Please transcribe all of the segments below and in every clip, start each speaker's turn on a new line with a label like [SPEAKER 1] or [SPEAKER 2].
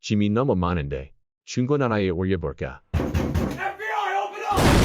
[SPEAKER 1] 짐이 너무 많은데 중고 나라에 올려볼까?
[SPEAKER 2] FBI, open up!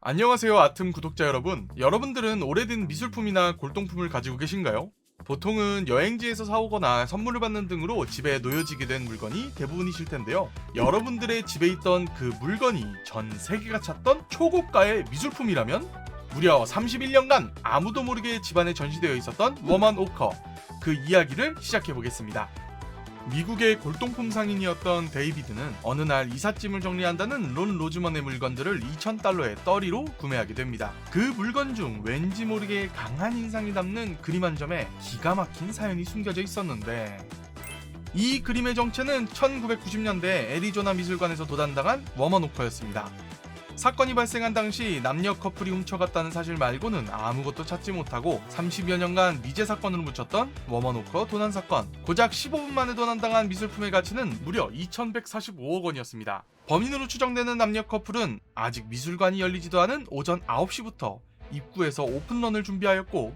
[SPEAKER 3] 안녕하세요, 아틈 구독자 여러분. 여러분들은 오래된 미술품이나 골동품을 가지고 계신가요? 보통은 여행지에서 사오거나 선물을 받는 등으로 집에 놓여지게 된 물건이 대부분이실 텐데요. 여러분들의 집에 있던 그 물건이 전 세계가 찾던 초고가의 미술품이라면 무려 31년간 아무도 모르게 집안에 전시되어 있었던 워먼 오커, 그 이야기를 시작해보겠습니다. 미국의 골동품 상인이었던 데이비드는 어느 날 이삿짐을 정리한다는 론 로즈먼의 물건들을 2,000달러에 떨이로 구매하게 됩니다. 그 물건 중 왠지 모르게 강한 인상이 담는 그림 한 점에 기가 막힌 사연이 숨겨져 있었는데, 이 그림의 정체는 1990년대 애리조나 미술관에서 도난당한 워먼 오커였습니다. 사건이 발생한 당시 남녀 커플이 훔쳐갔다는 사실 말고는 아무것도 찾지 못하고 30여 년간 미제 사건으로 묻혔던 워먼 오커 도난 사건. 고작 15분 만에 도난당한 미술품의 가치는 무려 2,145억 원이었습니다. 범인으로 추정되는 남녀 커플은 아직 미술관이 열리지도 않은 오전 9시부터 입구에서 오픈런을 준비하였고,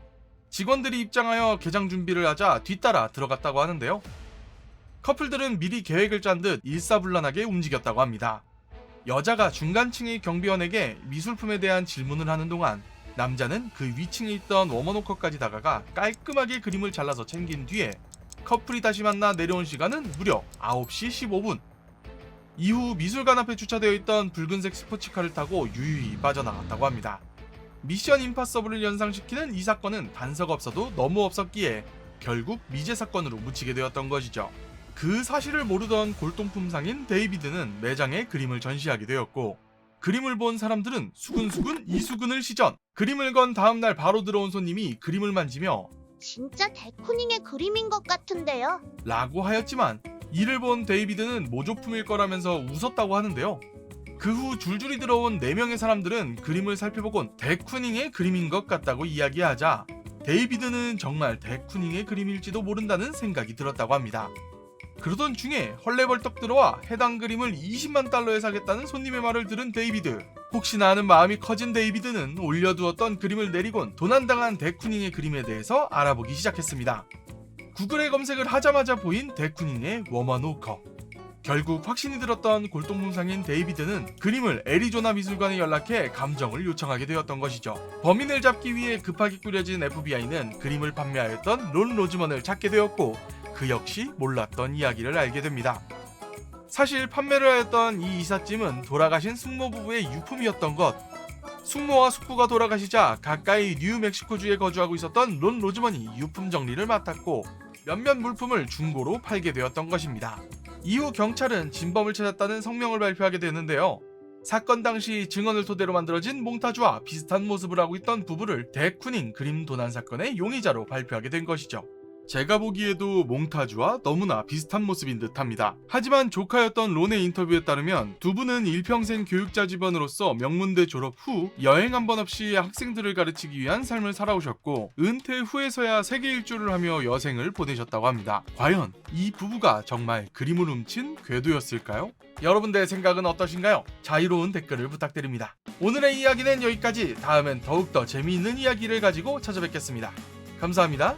[SPEAKER 3] 직원들이 입장하여 개장 준비를 하자 뒤따라 들어갔다고 하는데요. 커플들은 미리 계획을 짠 듯 일사불란하게 움직였다고 합니다. 여자가 중간층의 경비원에게 미술품에 대한 질문을 하는 동안 남자는 그 위층에 있던 워먼 오커까지 다가가 깔끔하게 그림을 잘라서 챙긴 뒤에 커플이 다시 만나 내려온 시간은 무려 9시 15분. 이후 미술관 앞에 주차되어 있던 붉은색 스포츠카를 타고 유유히 빠져나갔다고 합니다. 미션 임파서블을 연상시키는 이 사건은 단서가 없어도 너무 없었기에 결국 미제 사건으로 묻히게 되었던 것이죠. 그 사실을 모르던 골동품 상인 데이비드는 매장에 그림을 전시하게 되었고, 그림을 본 사람들은 수근수근 이수근을 시전. 그림을 건 다음날 바로 들어온 손님이 그림을 만지며
[SPEAKER 4] 진짜 데쿠닝의 그림인 것 같은데요.
[SPEAKER 3] 라고 하였지만, 이를 본 데이비드는 모조품일 거라면서 웃었다고 하는데요. 그 후 줄줄이 들어온 4명의 사람들은 그림을 살펴보곤 데쿠닝의 그림인 것 같다고 이야기하자 데이비드는 정말 데쿠닝의 그림일지도 모른다는 생각이 들었다고 합니다. 그러던 중에 헐레벌떡 들어와 해당 그림을 20만 달러에 사겠다는 손님의 말을 들은 데이비드. 혹시나 하는 마음이 커진 데이비드는 올려두었던 그림을 내리곤 도난당한 데쿠닝의 그림에 대해서 알아보기 시작했습니다. 구글에 검색을 하자마자 보인 데쿠닝의 워먼 오커. 결국 확신이 들었던 골동품 상인 데이비드는 그림을 애리조나 미술관에 연락해 감정을 요청하게 되었던 것이죠. 범인을 잡기 위해 급하게 꾸려진 FBI는 그림을 판매하였던 론 로즈먼을 찾게 되었고, 그 역시 몰랐던 이야기를 알게 됩니다. 사실 판매를 하였던 이 이삿짐은 돌아가신 숙모 부부의 유품이었던 것. 숙모와 숙부가 돌아가시자 가까이 뉴멕시코주에 거주하고 있었던 론 로즈먼이 유품 정리를 맡았고, 몇몇 물품을 중고로 팔게 되었던 것입니다. 이후 경찰은 진범을 찾았다는 성명을 발표하게 되는데요. 사건 당시 증언을 토대로 만들어진 몽타주와 비슷한 모습을 하고 있던 부부를 데쿠닝 그림 도난 사건의 용의자로 발표하게 된 것이죠. 제가 보기에도 몽타주와 너무나 비슷한 모습인 듯합니다. 하지만 조카였던 론의 인터뷰에 따르면 두 분은 일평생 교육자 집안으로서 명문대 졸업 후 여행 한 번 없이 학생들을 가르치기 위한 삶을 살아오셨고, 은퇴 후에서야 세계 일주를 하며 여생을 보내셨다고 합니다. 과연 이 부부가 정말 그림을 훔친 궤도였을까요? 여러분들의 생각은 어떠신가요? 자유로운 댓글을 부탁드립니다. 오늘의 이야기는 여기까지. 다음엔 더욱더 재미있는 이야기를 가지고 찾아뵙겠습니다. 감사합니다.